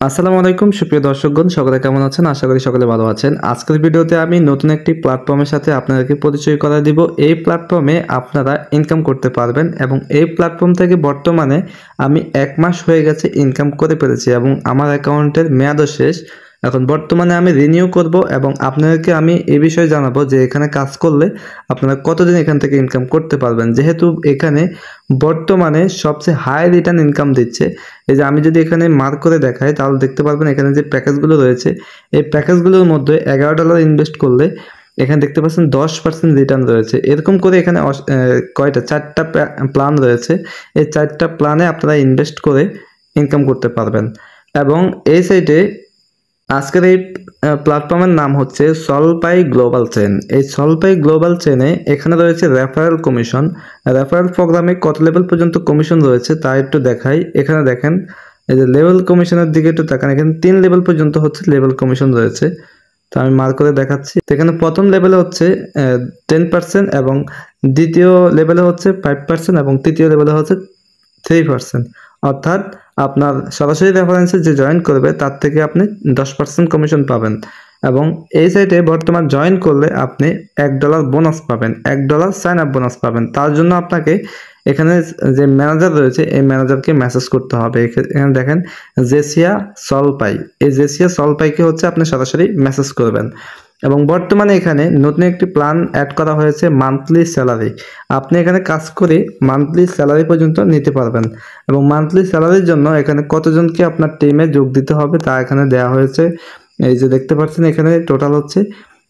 আসসালামু আলাইকুম সুপ্রিয় দর্শকগণ, সকলে কেমন আছেন? আশা করি সকলে ভালো আছেন। আজকের ভিডিওতে আমি নতুন একটি প্ল্যাটফর্মের সাথে আপনাদেরকে পরিচয় করায় দিব। এই প্ল্যাটফর্মে আপনারা ইনকাম করতে পারবেন এবং এই প্ল্যাটফর্ম থেকে বর্তমানে আমি ১ মাস হয়ে গেছে ইনকাম করে ফেলেছি এবং আমার অ্যাকাউন্টের মেয়াদও শেষ। এখন বর্তমানে আমি রিনিউ করব এবং আপনাদেরকে আমি এই বিষয়ে জানাবো যে এখানে কাজ করলে আপনারা কতদিন এখান থেকে ইনকাম করতে পারবেন। যেহেতু এখানে বর্তমানে সবচেয়ে হাই রিটার্ন ইনকাম দিচ্ছে। এই যে আমি যদি এখানে মার্ক করে দেখাই তাহলে দেখতে পারবেন এখানে যে প্যাকেজগুলো রয়েছে, এই প্যাকেজগুলোর মধ্যে $11 ইনভেস্ট করলে এখানে দেখতে পাচ্ছেন 10% রিটার্ন রয়েছে। এরকম করে এখানে কয়টা 4টা প্ল্যান রয়েছে। এই 4টা প্ল্যানে আপনারা ইনভেস্ট করে ইনকাম করতে পারবেন। এবং এই সাইটে আজকের এই প্ল্যাটফর্মের নাম হচ্ছে সলপাই গ্লোবাল চেন। এই সলপাই গ্লোবাল চেনে এখানে রয়েছে রেফারেল কমিশন। রেফারেল প্রোগ্রামে কত লেভেল পর্যন্ত কমিশন রয়েছে তা একটু দেখাই। এখানে দেখেন এই যে লেভেল কমিশনের দিকে একটু তাকান, এখানে 3 লেভেল পর্যন্ত হচ্ছে লেভেল কমিশন রয়েছে। তো আমি মার্ক করে দেখাচ্ছি। তো এখানে প্রথম লেভেলে হচ্ছে 10% এবং দ্বিতীয় লেভেলে হচ্ছে 5% এবং তৃতীয় লেভেলে হচ্ছে 3%। অর্থাৎ আপনার সরাসরি রেফারেন্সে যে জয়েন করবে তার থেকে আপনি 10% কমিশন পাবেন। এবং এই সাইটে বর্তমান জয়েন করলে আপনি $1 বোনাস পাবেন, $1 সাইন আপ বোনাস পাবেন। তার জন্য আপনাকে এখানে যে ম্যানেজার রয়েছে এই ম্যানেজারকে মেসেজ করতে হবে। এখানে দেখেন জেসিয়া সলপাই, এই জেসিয়া সলপাইকে হচ্ছে আপনি সরাসরি মেসেজ করবেন। এবং বর্তমানে এখানে নতুন একটি প্ল্যান অ্যাড করা হয়েছে মান্থলি স্যালারি। আপনি এখানে কাজ করে মান্থলি স্যালারি পর্যন্ত নিতে পারবেন। এবং মান্থলি স্যালারির জন্য এখানে কতজনকে আপনার টিমে যোগ দিতে হবে তা এখানে দেওয়া হয়েছে। এই যে দেখতে পাচ্ছেন এখানে টোটাল হচ্ছে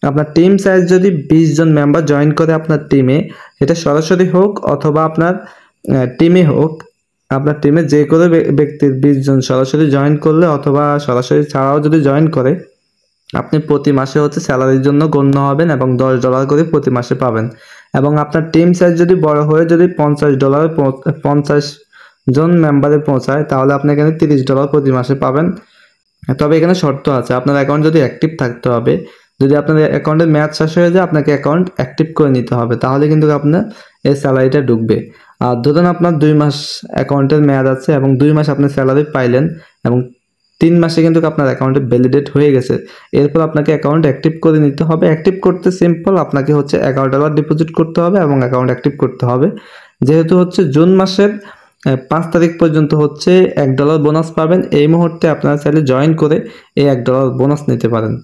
আপনার টিম সাইজ যদি 20 জন মেম্বার জয়েন করে আপনার টিমে, এটা সরাসরি হোক অথবা আপনার টিমে হোক, আপনার টিমে যে কোনো ব্যক্তির 20 জন সরাসরি জয়েন করলে অথবা সরাসরি ছাড়াও যদি জয়েন করে আপনি প্রতি মাসে হচ্ছে স্যালারির জন্য গণ্য হবেন এবং $10 করে প্রতি মাসে পাবেন। এবং আপনার টিম সাইজ যদি বড় হয়ে যদি $50 50 জন মেম্বারে পৌঁছায় তাহলে আপনি এখানে $30 প্রতি মাসে পাবেন। তবে এখানে শর্ত আছে, আপনার অ্যাকাউন্ট যদি অ্যাক্টিভ থাকতে হবে। যদি আপনার অ্যাকাউন্টের মেয়াদ শেষ হয়ে যায় আপনাকে অ্যাকাউন্ট অ্যাক্টিভ করে নিতে হবে, তাহলে কিন্তু আপনার এই স্যালারিটা ঢুকবে। আর ধরুন আপনার 2 মাস অ্যাকাউন্টের মেয়াদ আছে এবং 2 মাস আপনি স্যালারি পাইলেন এবং 3 মাসে কিন্তু আপনার অ্যাকাউন্টে ভ্যালিডেট হয়ে গেছে। এরপর আপনাকে অ্যাকাউন্ট অ্যাক্টিভ করে নিতে হবে। অ্যাক্টিভ করতে সিম্পল, আপনাকে হচ্ছে $11 ডিপোজিট করতে হবে এবং অ্যাকাউন্ট অ্যাক্টিভ করতে হবে। যেহেতু হচ্ছে জুন মাসের 5 তারিখ পর্যন্ত হচ্ছে $1 বোনাস পাবেন। এই মুহূর্তে আপনারা চাইলে জয়েন করে এই $1 বোনাস নিতে পারেন।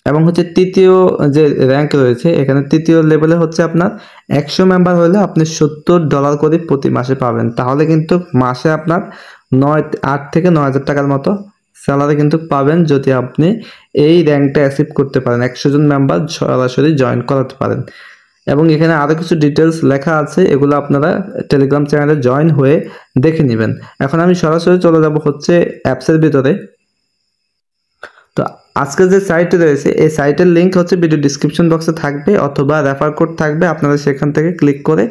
এবং হচ্ছে তৃতীয় যে র্যাঙ্ক রয়েছে এখানে তৃতীয় লেভেলে হচ্ছে আপনার 100 মেম্বার হলে আপনি $70 করে প্রতি মাসে পাবেন। তাহলে কিন্তু মাসে আপনার 8 থেকে 9,000 টাকার মতো স্যালারি কিন্তু পাবেন যদি আপনি এই র্যাঙ্কটা অ্যাচিভ করতে পারেন, 100 জন মেম্বার সরাসরি জয়েন করাতে পারেন। এবং এখানে আরও কিছু ডিটেলস লেখা আছে, এগুলো আপনারা টেলিগ্রাম চ্যানেলে জয়েন হয়ে দেখে নেবেন। এখন আমি সরাসরি চলে যাব হচ্ছে অ্যাপসের ভিতরে। তো আজকের যে সাইটে রয়েছে এই সাইটের লিঙ্ক হচ্ছে ভিডিও ডিসক্রিপশন বক্সে থাকবে অথবা রেফার কোড থাকবে, আপনারা সেখান থেকে ক্লিক করে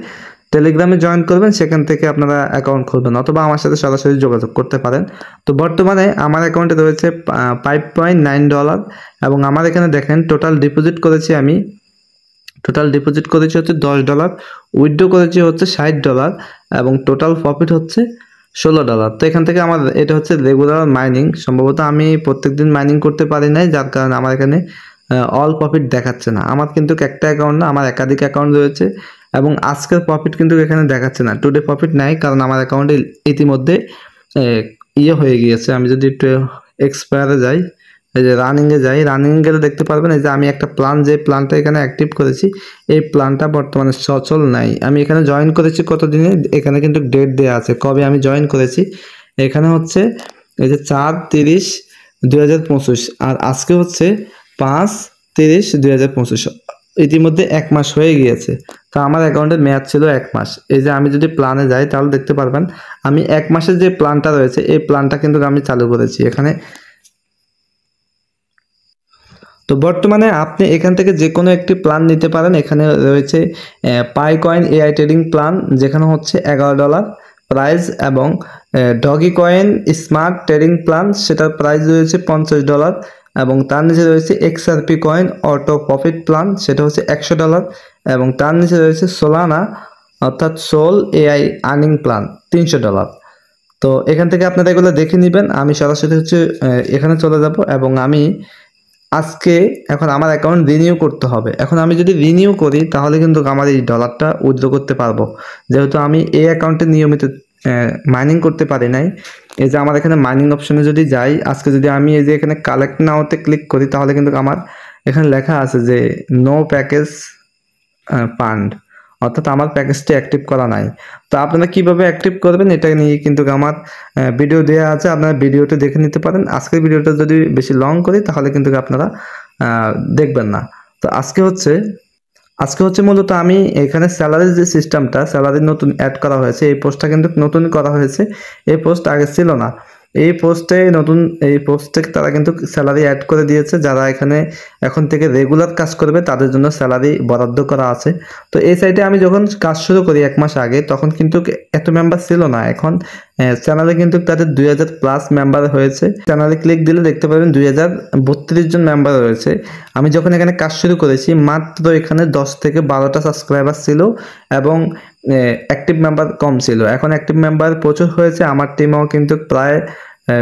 টেলিগ্রামে জয়েন করবেন, সেখান থেকে আপনারা অ্যাকাউন্ট খুলবেন অথবা আমার সাথে সরাসরি যোগাযোগ করতে পারেন। তো বর্তমানে আমার অ্যাকাউন্টে রয়েছে $5.9 এবং আমার এখানে দেখেন টোটাল ডিপোজিট করেছি হচ্ছে $10, উইথড্র করেছি হচ্ছে $60 এবং টোটাল প্রফিট হচ্ছে $16। তো এখান থেকে আমার এটা হচ্ছে রেগুলার মাইনিং। সম্ভবত আমি প্রত্যেকদিন মাইনিং করতে পারি নাই, যার কারণে আমার এখানে অল প্রফিট দেখাচ্ছে না। আমার কিন্তু একটা অ্যাকাউন্ট না, আমার একাধিক অ্যাকাউন্ট রয়েছে এবং আজকের প্রফিট কিন্তু এখানে দেখাচ্ছে না, টুডে প্রফিট নাই, কারণ আমার অ্যাকাউন্টে ইতিমধ্যে হয়ে গিয়েছে। আমি যদি একটু এক্সপায়ারে যাই, এই যে রানিংয়ে যাই, রানিং গেলে দেখতে পারবেন এই যে আমি একটা প্ল্যান, যে প্ল্যানটা এখানে অ্যাক্টিভ করেছি এই প্ল্যানটা বর্তমানে সচল নাই। আমি এখানে জয়েন করেছি কতদিনে, এখানে কিন্তু ডেট দেওয়া আছে কবে আমি জয়েন করেছি। এখানে হচ্ছে এই যে 4/30/2025 আর আজকে হচ্ছে 5/30/2025, ইতিমধ্যে 1 মাস হয়ে গিয়েছে। তো আমার অ্যাকাউন্টের মেয়াদ ছিল 1 মাস। এই যে আমি যদি প্ল্যানে যাই তাহলে দেখতে পারবেন আমি 1 মাসের যে প্ল্যানটা রয়েছে এই প্ল্যানটা কিন্তু আমি চালু করেছি এখানে। তো বর্তমানে আপনি এখান থেকে যে কোনো একটি প্ল্যান নিতে পারেন। এখানে রয়েছে পাইকয়েন এআই ট্রেডিং প্ল্যান, যেখানে হচ্ছে $11 প্রাইস, এবং doggy coin smart trading plan, সেটার প্রাইস রয়েছে $50 এবং তার নিচে রয়েছে XRP coin auto profit plan, সেটা হচ্ছে $100 এবং তার নিচে রয়েছে সোলানা অর্থাৎ সোল এআই আর্নিং প্ল্যান $300। তো এখান থেকে আপনারা এগুলো দেখে নেবেন। আমি সরাসরি হচ্ছে এখানে চলে যাব এবং আমি আজকে এখন আমার অ্যাকাউন্ট রিনিউ করতে হবে। এখন আমি যদি রিনিউ করি তাহলে কিন্তু আমার এই ডলারটা উইথড্র করতে পারবো, যেহেতু আমি এই অ্যাকাউন্টে নিয়মিত মাইনিং করতে পারি নাই। এই যে আমার এখানে মাইনিং অপশনে যদি যাই, আজকে যদি আমি এই যে এখানে কালেক্ট নাওতে ক্লিক করি তাহলে কিন্তু আমার এখানে লেখা আছে যে নো প্যাকেজ ফান্ড, অর্থাৎ আমার প্যাকেজটি অ্যাক্টিভ করা নাই। তো আপনারা কিভাবে অ্যাক্টিভ করবেন এটা নিয়ে কিন্তু আমার ভিডিও দেওয়া আছে, আপনারা ভিডিওটা দেখে নিতে পারেন। আজকের ভিডিওটা যদি বেশি লং করি তাহলে কিন্তু আপনারা দেখবেন না। তো আজকে হচ্ছে মূলত আমি এখানে স্যালারির যে সিস্টেমটা, স্যালারি নতুন অ্যাড করা হয়েছে, এই পোস্টটা কিন্তু নতুন করা হয়েছে। এই পোস্ট আগে ছিল না। এই পোস্টে তারা কিন্তু স্যালারি অ্যাড করে দিয়েছে। যারা এখানে এখন থেকে রেগুলার কাজ করবে তাদের জন্য স্যালারি বরাদ্দ করা আছে। তো এই সাইটে আমি যখন কাজ শুরু করি 1 মাস আগে, তখন কিন্তু এত মেম্বার ছিল না। এখন চ্যানেলে কিন্তু তাদের 2000 প্লাস মেম্বার হয়েছে। চ্যানেলে ক্লিক দিলে দেখতে পাবেন 2032 জন মেম্বার রয়েছে। আমি যখন এখানে কাজ শুরু করেছি মাত্র এখানে 10 থেকে 12টা সাবস্ক্রাইবার ছিল এবং অ্যাক্টিভ মেম্বার কম ছিল। এখন অ্যাক্টিভ মেম্বার প্রচুর হয়েছে। আমার টিমেও কিন্তু প্রায়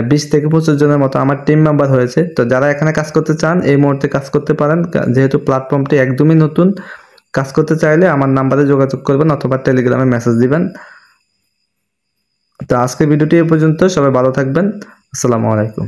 20 থেকে 25 জনের মতো আমার টিম মেম্বার হয়েছে। তো যারা এখানে কাজ করতে চান এই মুহূর্তে কাজ করতে পারেন, যেহেতু প্ল্যাটফর্মটি একদমই নতুন। কাজ করতে চাইলে আমার নাম্বারে যোগাযোগ করবেন অথবা টেলিগ্রামে মেসেজ দিবেন। তো আজকের ভিডিওটি এ পর্যন্ত। সবাই ভালো থাকবেন। আসসালামু আলাইকুম।